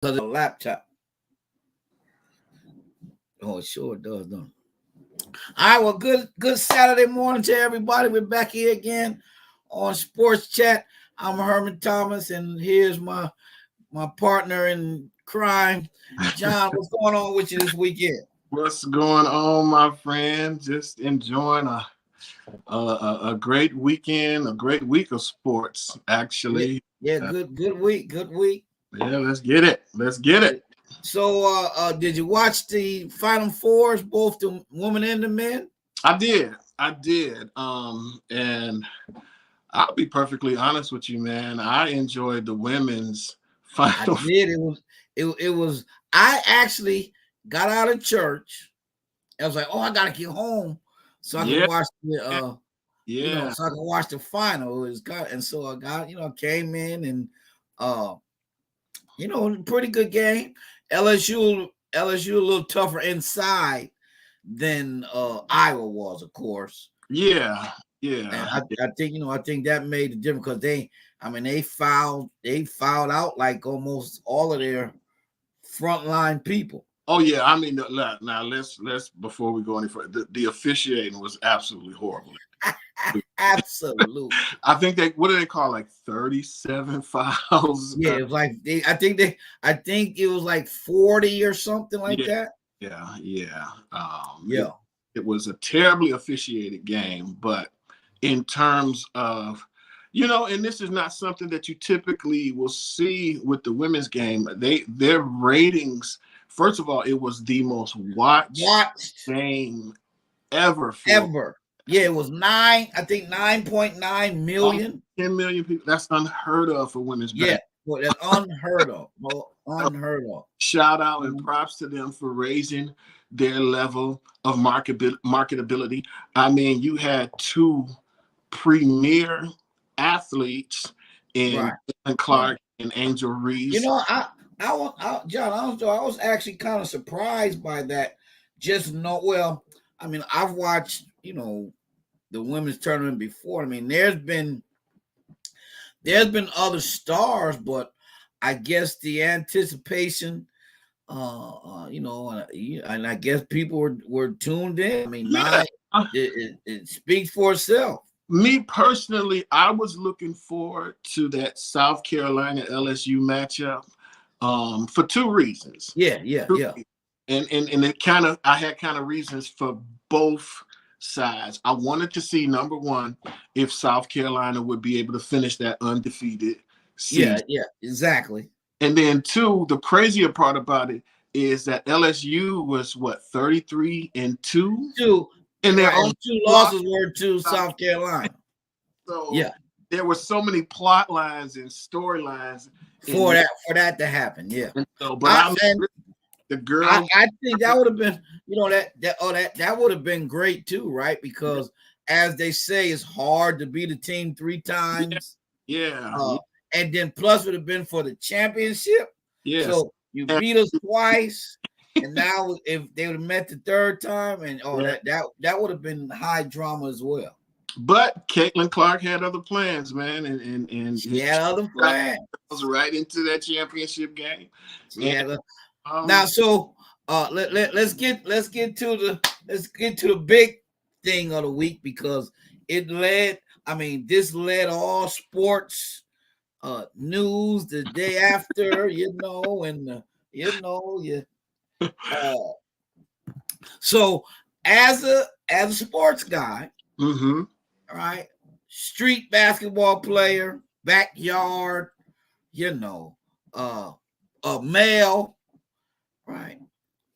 because it's a laptop. Oh, it sure does, don't it? All right, well, good Saturday morning to everybody. We're back here again on Sports Chat. I'm Herman Thomas, and here's my partner in crime, John. What's going on with you this weekend? What's going on, my friend? Just enjoying a great weekend, a great week of sports, actually. Yeah, good week. Yeah, let's get it. So, did you watch the Final Fours, both the women and the men? I did. And I'll be perfectly honest with you, man. I enjoyed the women's final. I did. It was. I actually got out of church. I was like, oh, I gotta get home so I can watch the so I can watch the final. And so I got, came in and pretty good game. LSU a little tougher inside than Iowa was, of course. Yeah. And I think that made the difference because they fouled out like almost all of their frontline people. Oh yeah, I mean, now let's before we go any further, the officiating was absolutely horrible. Absolutely. I think what do they call, like 37 fouls? Yeah, it was like I think it was like 40 or something like that. Yeah. It was a terribly officiated game, but in terms of, and this is not something that you typically will see with the women's game. Their ratings, first of all, it was the most watched game ever. Yeah, it was 9.9 million. 10 million people. That's unheard of for women's basketball. Yeah, well, that's unheard of. Unheard of. Shout out and props to them for raising their level of marketability. I mean, you had two premier athletes in Clark and Angel Reese. John, I was actually kind of surprised by that. I've watched, the women's tournament before. I mean, there's been other stars, but I guess the anticipation, and I guess people were tuned in. I mean, it speaks for itself. Me personally, I was looking forward to that South Carolina LSU matchup for two reasons. Yeah. And I had kind of reasons for both sides. I wanted to see, number one, if South Carolina would be able to finish that undefeated season. Yeah, exactly. And then two, the crazier part about it is that LSU was 33-2. And their own two losses were to South Carolina. So there were so many plot lines and storylines for that to happen. Yeah. And so, the girl, I think that would have been, that would have been great too, right? Because as they say, it's hard to beat a team 3 times. Yeah. And then plus would have been for the championship. Yeah. So you beat us twice. And now, if they would have met the third time, and that would have been high drama as well. But Caitlin Clark had other plans, man, and she had other plans. Was right into that championship game. Now, so let's get to the big thing of the week, because this led all sports news the day after, so as a sports guy, all right, street basketball player, backyard, a male, right?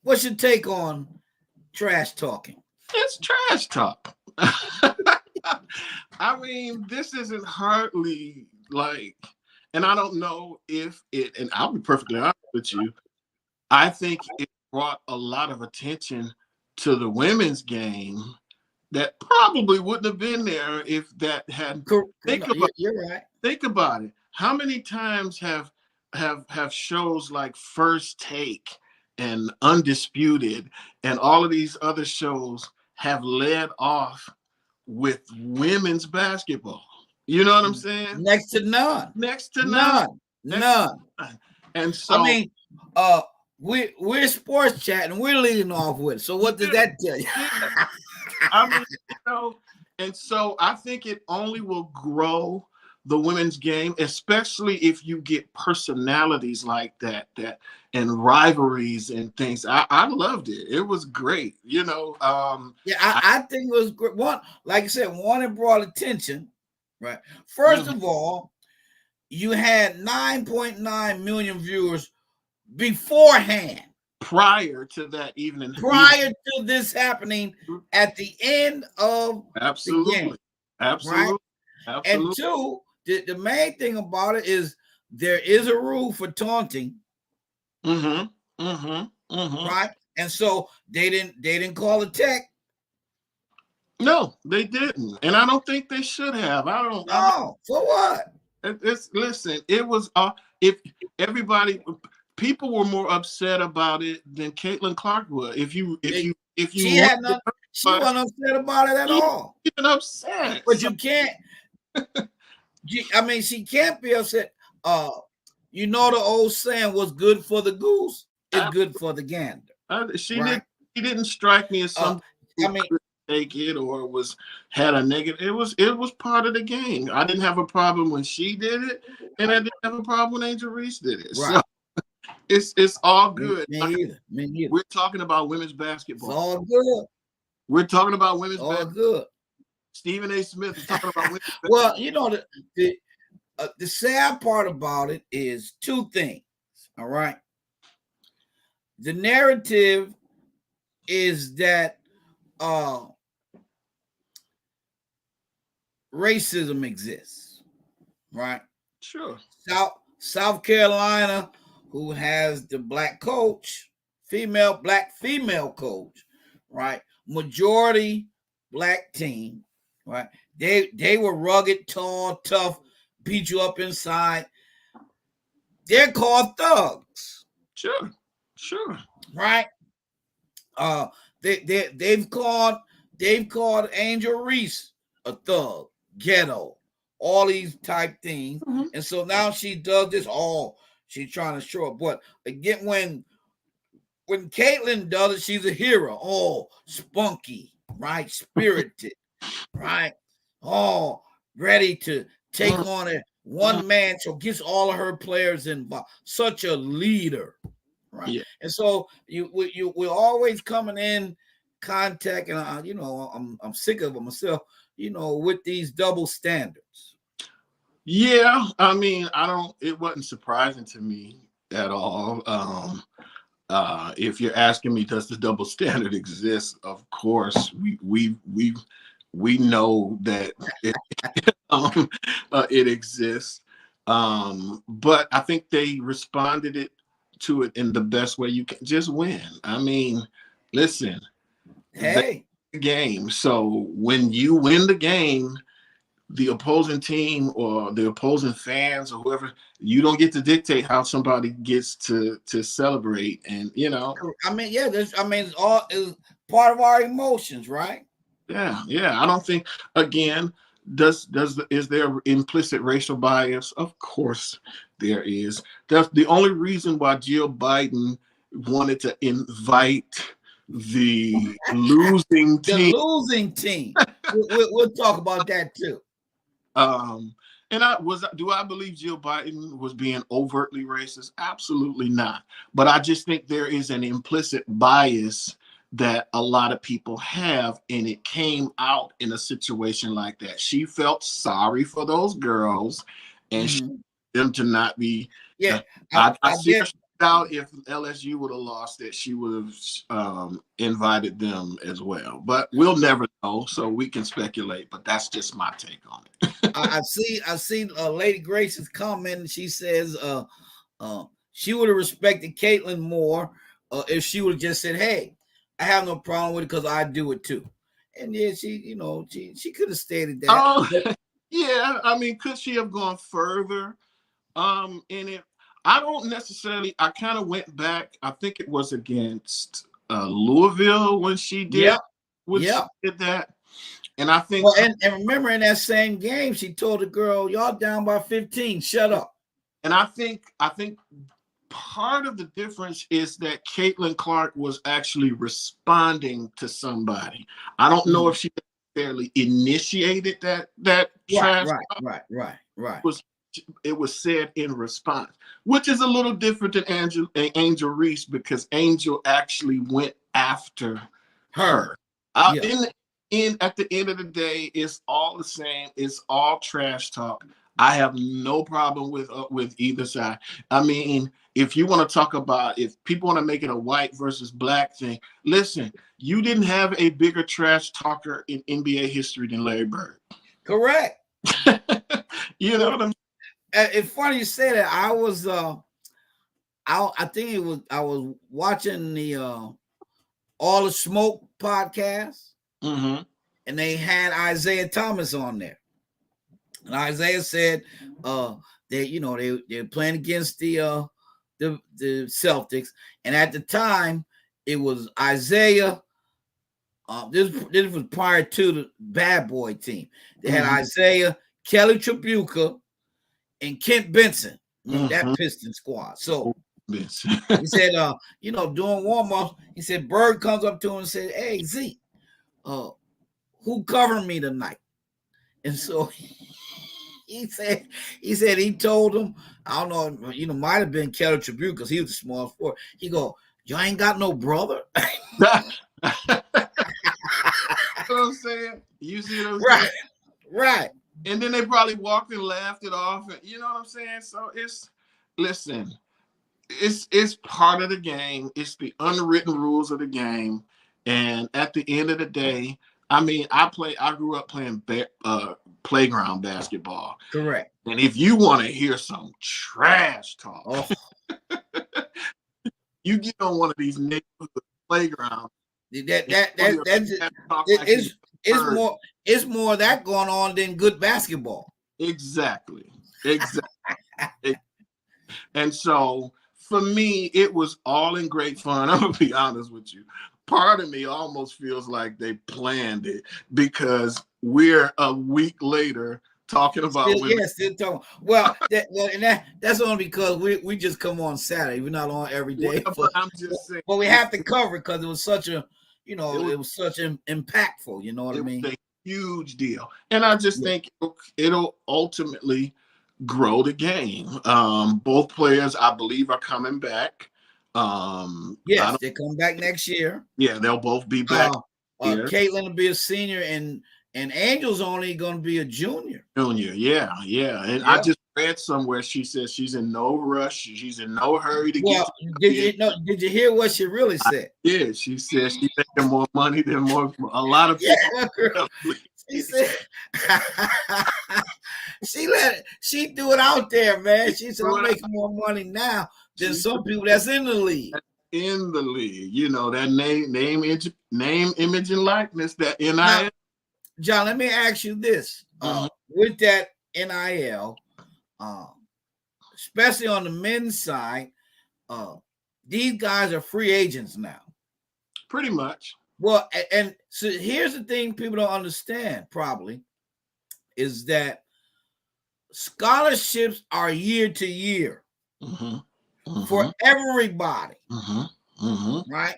What's your take on trash talking? It's trash talk. I mean, this isn't hardly like, and I don't know if it, and I'll be perfectly honest with you, I think it brought a lot of attention to the women's game that probably wouldn't have been there if that hadn't. You're right. Think about it. How many times have shows like First Take and Undisputed and all of these other shows have led off with women's basketball? You know what I'm saying? Next to none. None. And so, we're sports chat and we're leading off with it. So what does that tell you? Yeah. I mean, and so I think it only will grow the women's game, especially if you get personalities like that and rivalries and things. I loved it. It was great. Yeah, I think it was great. One, like I said, one, it brought attention, right? First of all, you had 9.9 million viewers beforehand. Prior to that evening. Prior to this happening at the end of the game. Absolutely. Right? And two, the main thing about it is there is a rule for taunting. Right? And so they didn't call a tech. No, they didn't. And I don't think they should have. I don't know. For what? Listen, it was if people were more upset about it than Caitlin Clark would. She wasn't upset about it at all. Even upset. But you can't. She can't be upset. The old saying, "What's good for the goose is good for the gander." She didn't strike me as something. Take it or had a negative. It was part of the game. I didn't have a problem when she did it, and I didn't have a problem when Angel Reese did it. Right. So it's all good. Me either. We're talking about women's basketball. It's all good. We're talking about women's basketball. All good. Stephen A. Smith is talking about women's well, the sad part about it is two things. All right. The narrative is that racism exists, right? Sure. South Carolina, who has the black female coach, right? Majority black team, right? They were rugged, tall, tough, beat you up inside. They're called thugs. Sure. Right? They've called Angel Reese a thug, ghetto, all these type things. And so now she does this. She's trying to show up. But again, when Caitlin does it, she's a hero. Spunky, right? Spirited, right? Ready to take on it. One man, so gets all of her players involved. Such a leader, right? Yeah. And so we're always coming in contact, and I'm sick of it myself. With these double standards. Yeah, it wasn't surprising to me at all. If you're asking me, does the double standard exist? Of course, we know that it exists. But I think they responded to it in the best way you can. Just win. Listen. Hey. The game. So when you win the game, the opposing team or the opposing fans or whoever, you don't get to dictate how somebody gets to celebrate. And it's all is part of our emotions, right? Yeah. I don't think, again, is there implicit racial bias? Of course there is. That's the only reason why Jill Biden wanted to invite the losing team. The losing team. We'll talk about that too. Do I believe Jill Biden was being overtly racist? Absolutely not. But I just think there is an implicit bias that a lot of people have, and it came out in a situation like that. She felt sorry for those girls, and them to not be. Yeah, I seriously doubt if LSU would have lost it, she would have invited them as well. But we'll never know, so we can speculate. But that's just my take on it. I see Lady Grace's comment, and she says she would have respected Caitlin more if she would have just said, "Hey, I have no problem with it because I do it too." And yeah, she could have stated that. Yeah, could she have gone further in it? I don't necessarily. I kind of went back. I think it was against Louisville when she did. She did that, and I think. Well, and remember in that same game, she told the girl, "Y'all down by 15. Shut up." And I think part of the difference is that Caitlin Clark was actually responding to somebody. I don't know if she necessarily initiated that trash talk. Right. It was said in response, which is a little different than Angel Reese, because Angel actually went after her. Yeah. At the end of the day, it's all the same. It's all trash talk. I have no problem with either side. I mean, if you want to talk about, if people want to make it a white versus black thing, listen, you didn't have a bigger trash talker in NBA history than Larry Bird. Correct. You know what I'm saying? It's funny you say that. I was I was watching the All the Smoke podcast, and they had Isaiah Thomas on there. And Isaiah said they're playing against the Celtics, and at the time it was Isaiah. This was prior to the Bad Boy team. They had Isaiah, Kelly Tribuca, and Kent Benson. That Piston squad. So he said, doing warm-ups, he said Bird comes up to him and said, "Hey Z, who covered me tonight?" And so he said he told him, I don't know, might have been Kelly Tribuca because he was a small sport. He go, "You ain't got no brother." You know what I'm saying? You see what I'm saying? Right. And then they probably walked and laughed it off. And you know what I'm saying? So it's part of the game. It's the unwritten rules of the game. And at the end of the day, I mean, I grew up playing playground basketball. Correct. And if you want to hear some trash talk, you get on one of these neighborhood playgrounds. It's more of that going on than good basketball. Exactly. And so for me, it was all in great fun. I'm gonna be honest with you. Part of me almost feels like they planned it, because we're a week later talking about still talking. Well, that's only because we just come on Saturday. We're not on every day. I'm just saying. But we have to cover it because it was such a, it was such an impactful. You know what I mean? It was a huge deal, and I just think it'll ultimately grow the game. Both players, I believe, are coming back. Yes, they come back next year. Yeah, they'll both be back. Caitlin will be a senior, and Angel's only going to be a junior. Yeah. And I just read somewhere she says she's in no rush. She's in no hurry to get. Did you hear what she really said? Yeah, she said she's making more money than a lot of people. She said she threw it out there, man. She said, "I'm making more money now than some people that's in the league." In the league, that name, image, and likeness, that NIL. Now, John, let me ask you this: with that NIL, especially on the men's side, these guys are free agents now. Pretty much. Well, and so here's the thing people don't understand probably is that scholarships are year to year for everybody, right?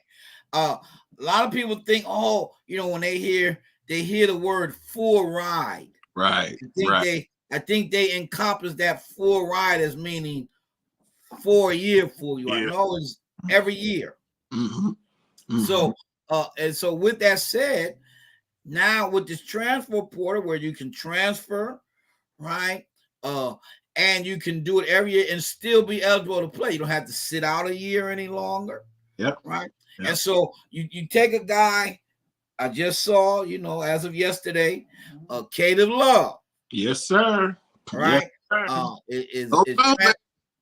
A lot of people think, when they hear the word full ride, right? I think they encompass that full ride as meaning 4 year full ride. Yeah. No, it's every year. So. And so with that said, now with this transfer portal where you can transfer, right? And you can do it every year and still be eligible to play. You don't have to sit out a year any longer. Yep. Right. Yep. And so you take a guy I just saw, as of yesterday, Caleb Love. Yes, sir. Right. Yes, sir.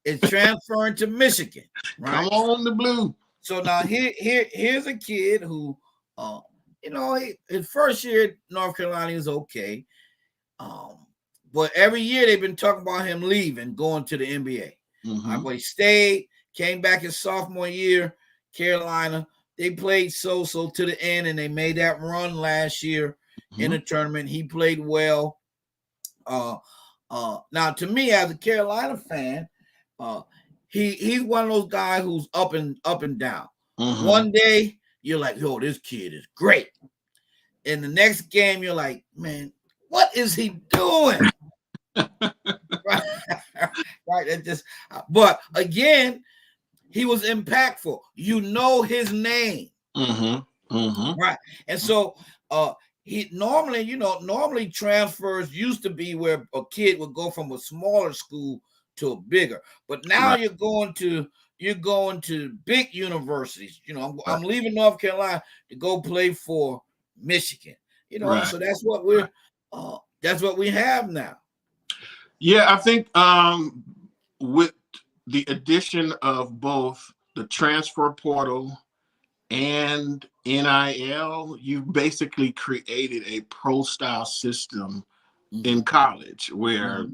It's transferring to Michigan. Right. Come on, the blue. So now here's a kid who, his first year at North Carolina is okay. But every year they've been talking about him leaving, going to the NBA. But he stayed, came back his sophomore year, Carolina. They played so to the end, and they made that run last year in the tournament. He played well. Now, to me, as a Carolina fan, he's one of those guys who's up and down. Mm-hmm. One day you're like, yo, this kid is great. In the next game, you're like, man, what is he doing? Right. Right. It just, but again, he was impactful. You know his name. Mm-hmm. Mm-hmm. Right. And so he normally transfers used to be where a kid would go from a smaller school to a bigger. But now Right. you're going to big universities. I'm Right. leaving North Carolina to go play for Michigan. Right. So that's what we have now. Yeah, I think with the addition of both the transfer portal and NIL, you basically created a pro style system in college where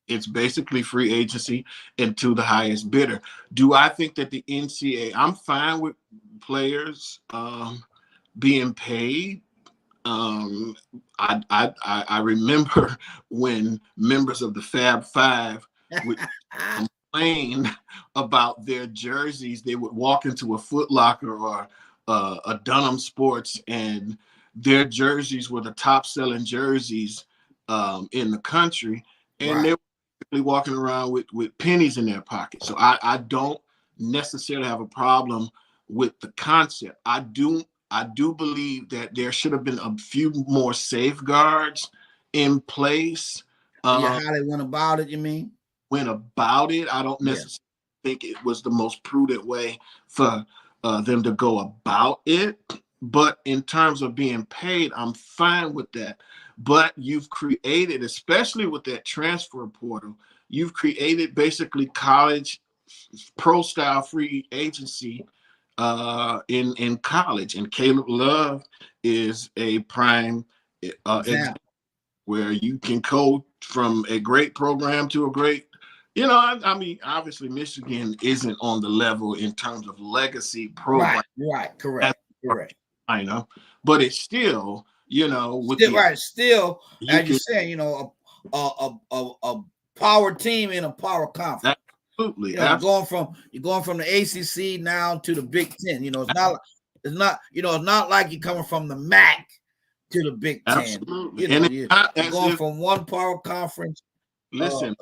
it's basically free agency and to the highest bidder. Do I think that the NCAA, I'm fine with players being paid. I remember when members of the Fab Five would complain about their jerseys. They would walk into a Foot Locker or a Dunham Sports, and their jerseys were the top selling jerseys in the country, and they were walking around with pennies in their pockets. So I don't necessarily have a problem with the concept. I do believe that there should have been a few more safeguards in place. How they went about it, you mean? Went about it. I don't necessarily think it was the most prudent way for them to go about it. But in terms of being paid, I'm fine with that. But you've created, especially with that transfer portal, you've created basically college pro style free agency in college, and Caleb Love is a prime example where you can go from a great program to a great. I mean, obviously Michigan isn't on the level in terms of legacy program. Right, correct. I know, but it's still, with still, as you're saying, a power team in a power conference. Absolutely. You're going from the ACC now to the Big Ten. It's not like you're coming from the MAC to the Big Ten. Absolutely. You're going from one power conference. Listen,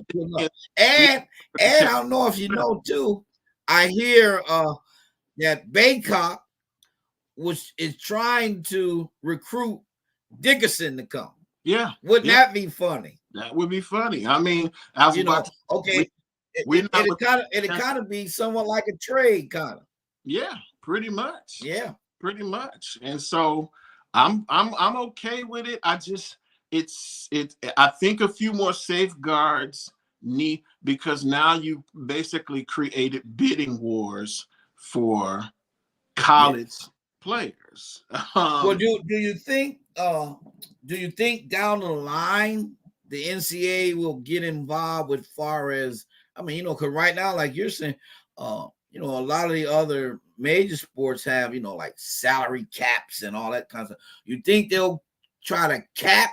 and I don't know if you know too, I hear that Baycott which is trying to recruit Dickerson to come. Yeah. Wouldn't that be funny? That would be funny. I mean, it'd kind of be somewhat like a trade kind of. Yeah, pretty much. Yeah. Pretty much. And so I'm okay with it. I think a few more safeguards because now you basically created bidding wars for college players. Well, do you think down the line the NCAA will get involved with far as because right now, like you're saying, a lot of the other major sports have like salary caps and all that kind of stuff. You think they'll try to cap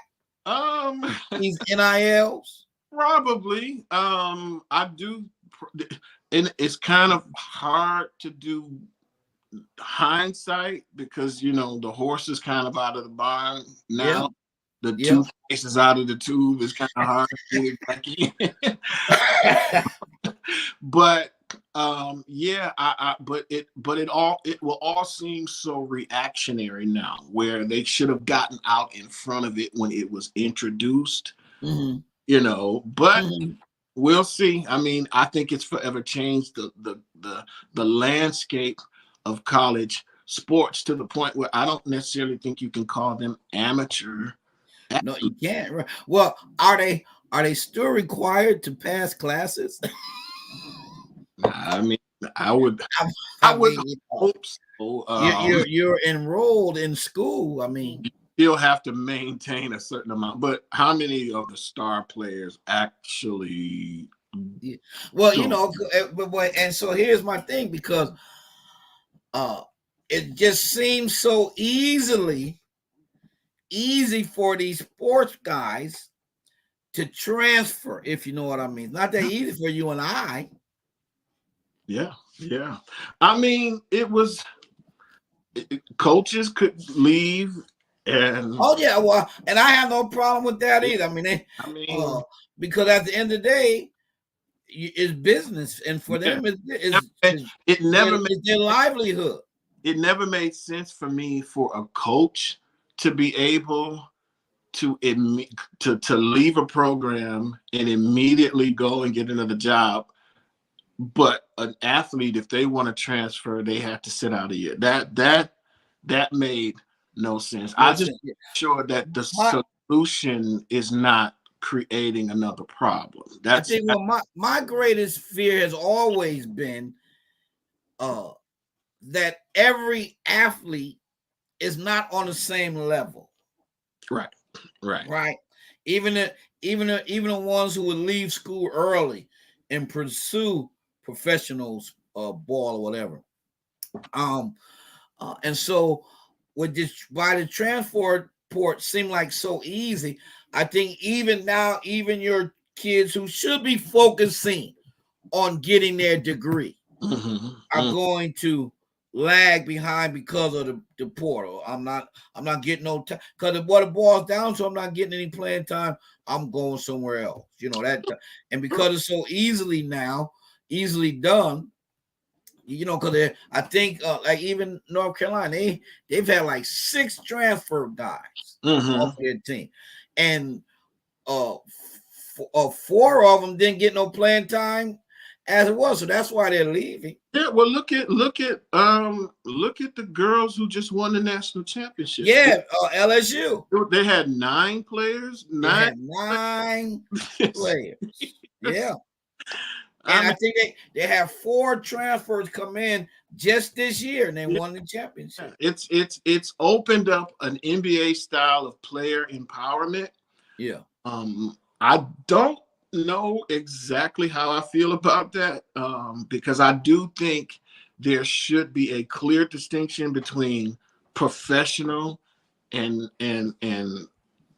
these NILs? Probably. I do, and it's kind of hard to do hindsight because the horse is kind of out of the barn now. The toothpaste is out of the tube. It's kind of hard to get it back in. But it will all seem so reactionary now, where they should have gotten out in front of it when it was introduced. But we'll see. I mean, I think it's forever changed the landscape of college sports to the point where I don't necessarily think you can call them amateur. No, you can't. Well, are they still required to pass classes? I mean, I would hope so. You're enrolled in school. I mean, you still have to maintain a certain amount. But how many of the star players actually? Well, and so here's my thing, because it just seems so easy for these sports guys to transfer, if you know what I mean. Not that easy for you and I. Yeah, yeah. I mean, coaches could leave, and Oh yeah, well, and I have no problem with that either. I mean, I uh, mean, because at the end of the day, it's business, and for yeah, them, it never made it's their livelihood. it never made sense for me for a coach to be able to to leave a program and immediately go and get another job. But an athlete, if they want to transfer, they have to sit out a year. That made no sense. I just Listen, sure that the my solution is not creating another problem. I think well, my greatest fear has always been uh that every athlete is not on the same level, right, right. right? Even the, even the ones who would leave school early and pursue professionals ball or whatever. Um, and so with this, why the transport port seem like so easy, I think even now, even your kids who should be focusing on getting their degree are Mm-hmm. going to lag behind because of the portal. I'm not getting no time because what it boils down to, I'm not getting any playing time. I'm going somewhere else. You know that, and because it's so easily done. You know, because I think like even North Carolina, they've had like 6 transfer guys off Mm-hmm. their team, and 4 of them didn't get no playing time as it was, so that's why they're leaving. Yeah, well, look at the girls who just won the national championship. Yeah, LSU. They had 9 players, They've nine. had 9 Players. players. Yeah. I And I mean, think they have 4 transfers come in just this year and they yeah, won the championship. it's opened up an NBA style of player empowerment. Yeah. I don't know exactly how I feel about that, because I do think there should be a clear distinction between professional and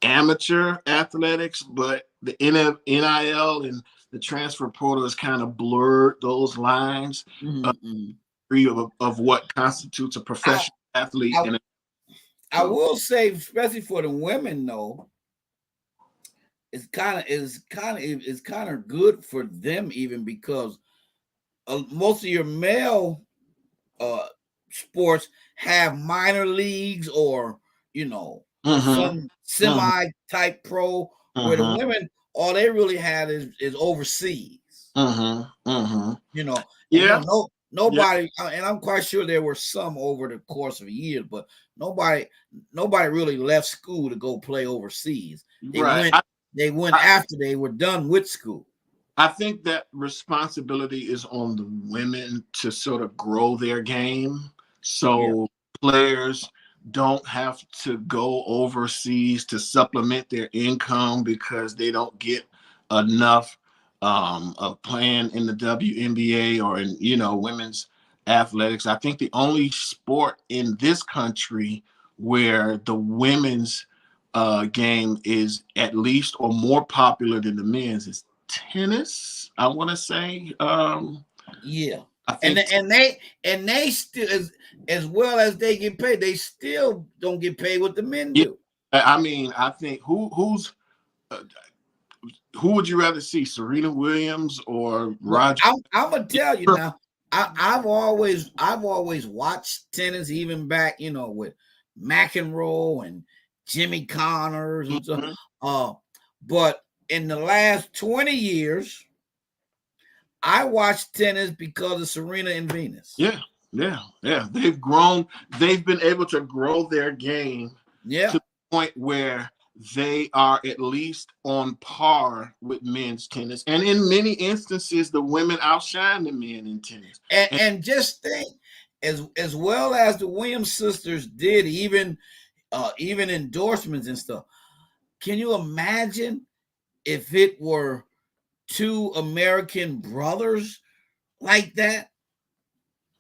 amateur athletics, but the NIL and the transfer portal has kind of blurred those lines Mm-hmm. of what constitutes a I, professional athlete. I And I so, will say, especially for the women, though, it's kind of good for them even because most of your male uh sports have minor leagues or mm-hmm, some mm-hmm, semi type pro, where the mm-hmm, women all they really had is overseas. mm-hmm, mm-hmm. You know, and Yeah, no yeah, nobody, and I'm quite sure there were some over the course of years, but nobody nobody really left school to go play overseas. They right. went they went I, after they were done with school. I think that responsibility is on the women to sort of grow their game. Yeah. So players don't have to go overseas to supplement their income because they don't get enough of playing in the WNBA or in, women's athletics. I think the only sport in this country where the women's game is at least or more popular than the men's is tennis. I want to say. Yeah. I And think. they still as well as they get paid, they still don't get paid what the men Yeah. do. I mean, I think uh, who would you rather see, Serena Williams or Well, Roger? I'm gonna tell you now. I've always watched tennis, even back with McEnroe and Jimmy Connors and so. Mhm. Uh, but in the last 20 years, I watched tennis because of Serena and Venus. Yeah, yeah, yeah. They've grown. They've been able to grow their game to Yeah, the point where they are at least on par with men's tennis, and in many instances, the women outshine the men in tennis. And and just think, as well as the Williams sisters did, even endorsements and stuff. Can you imagine if it were 2 American brothers like that?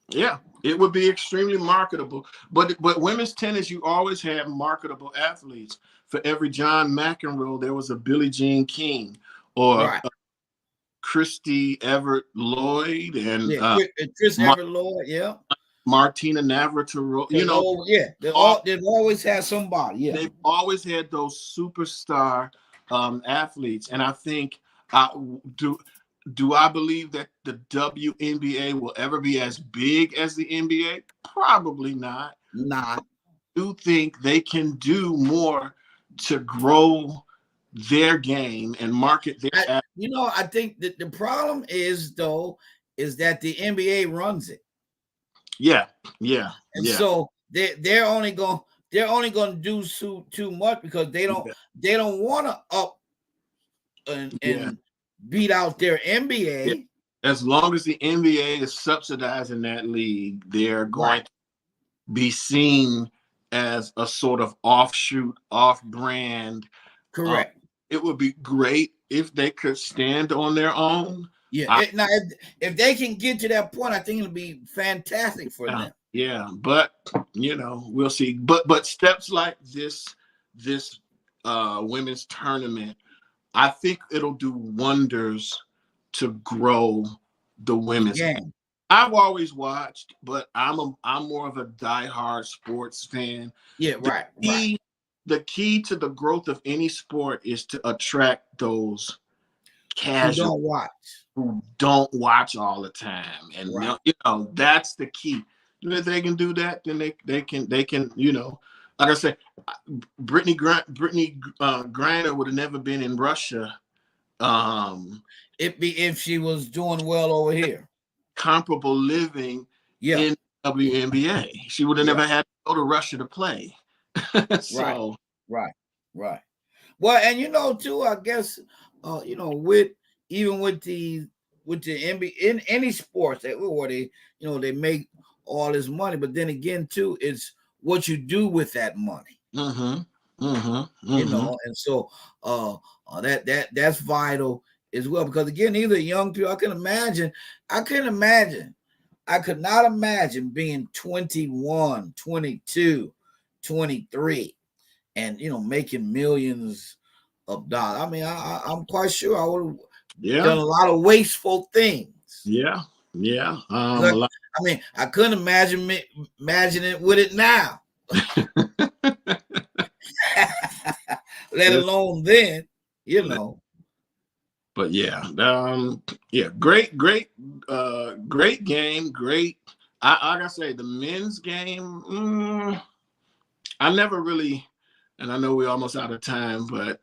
yeah, it would be extremely marketable. But women's tennis, you always have marketable athletes. For every John McEnroe, there was a Billie Jean King or Right. Christy Everett Lloyd and Chris Everett Lloyd, yeah. Martina Navratilova. You know, they've always had somebody. Yeah, they've always had those superstar athletes, and I think do I believe that the WNBA will ever be as big as the NBA? Probably not. Not. I do think they can do more to grow their game and market their. I think that the problem is that the NBA runs it. Yeah. So they're only going to do too much because they don't want to up and beat out their NBA. Yeah. As long as the NBA is subsidizing that league, they're going to be seen as a sort of offshoot, off-brand. Correct. It would be great if they could stand on their own. Yeah. Now, if they can get to that point, I think it'll be fantastic for them. Yeah, but we'll see. But steps like this women's tournament, I think it'll do wonders to grow the women's game. I've always watched, but I'm more of a diehard sports fan. Yeah, right. The key to the growth of any sport is to attract those casual who don't watch all the time, and that's the key. If they can do that, then they can like I said, Brittany Griner would have never been in Russia. If she was doing well over here, comparable living in WNBA, she would have never had to go to Russia to play. So right. Well, and too, I guess with the NBA in any sports they make all this money, but then again too, it's what you do with that money. And so that's vital as well, because again, these are young people. I could not imagine being 21, 22, 23 and making millions of dollars. I mean, I'm quite sure I would have done a lot of wasteful things. I mean, I couldn't imagine it with it now. Let alone then, But great game. Great. Like I say, the men's game, I never really, and I know we're almost out of time, but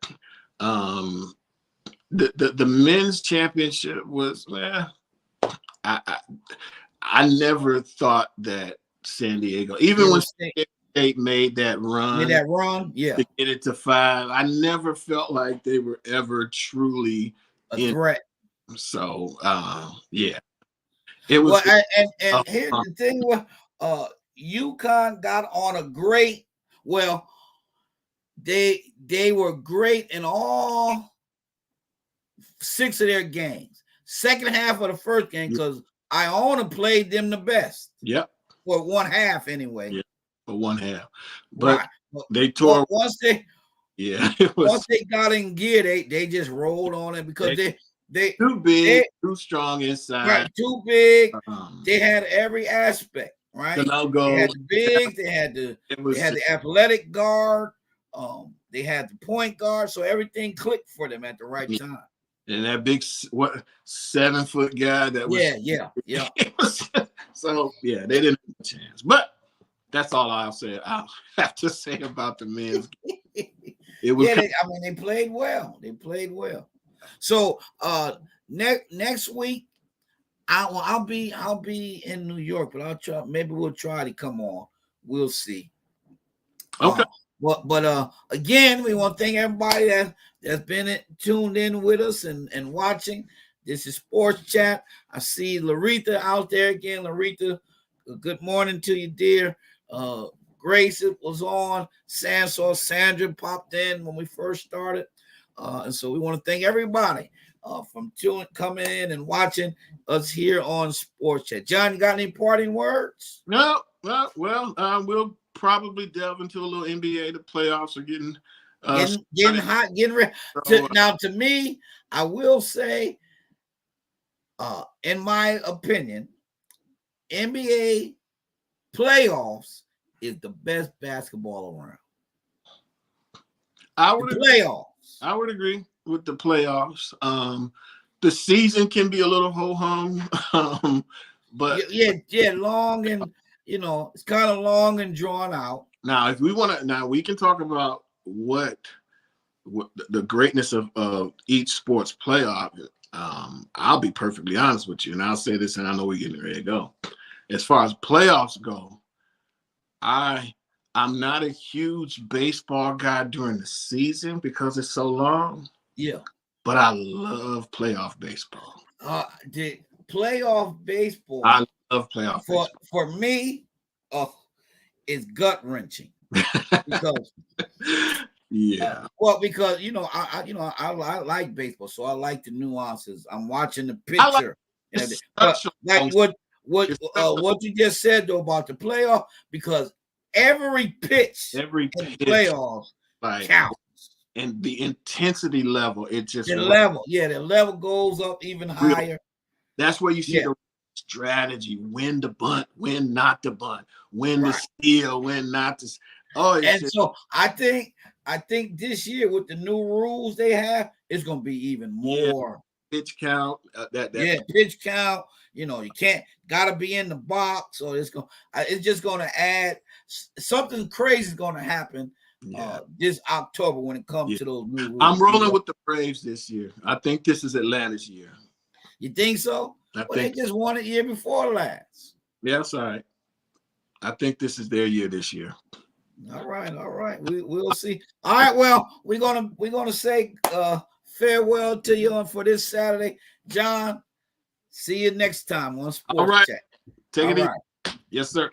the men's championship was, I never thought that San Diego, even when State made that run, to get it to 5, I never felt like they were ever truly a threat. So it was. And here's the thing: UConn got on a great. Well, they were great in all 6 of their games. Second half of the first game, because Iona played them the best. Yep. For one half, anyway. Yeah, for one half. But they tore. Once they got in gear, they just rolled on it because they too big, too strong inside. Right, too big. They had every aspect. Right. They had the big. They had the athletic guard. They had the point guard. So everything clicked for them at the right time. And that big 7-foot guy that was so they didn't have a chance. But that's all I'll have to say about the men's game. They played well. So next week I'll be in New York, but we'll try to come on. We'll see. Okay. But again, we want to thank everybody that's been tuned in with us and watching. This is Sports Chat. I see Larita out there again. Larita, good morning to you, dear. Grace was on. Sandra popped in when we first started. And so we want to thank everybody from coming in and watching us here on Sports Chat. John, you got any parting words? No. We'll probably delve into a little NBA. The playoffs are getting hot, getting ready. Now, to me, I will say in my opinion, NBA playoffs is the best basketball around. I would playoffs. I would agree with the playoffs. The season can be a little ho-hum, but long and it's kind of long and drawn out. Now, if we want to, now we can talk about what the greatness of each sports playoff. I'll be perfectly honest with you, and I'll say this, and I know we're getting ready to go. As far as playoffs go, I'm not a huge baseball guy during the season because it's so long. Yeah. But I love playoff baseball. The playoff baseball. I love playoff baseball. For me, it's gut wrenching because because I like baseball, so I like the nuances. I'm watching the pitcher, but like what you just said though about the playoff, because every pitch in the playoffs counts. And the intensity level, the level goes up even higher. That's where you see the strategy: when to bunt, when not to bunt, when to steal, when not to. So I think this year with the new rules they have, it's going to be even more pitch count. Pitch count. You can't gotta be in the box, or it's just going to add something crazy is going to happen. This October when it comes to those new rules. I'm rolling with the Braves this year. I think this is Atlanta's year. You think so? They just won it year before last. Yeah, that's all right. I think this is their year this year. All right. We'll see. All right. Well, we're gonna say farewell to you for this Saturday, John. See you next time on SportsChat. Take it easy. Yes, sir.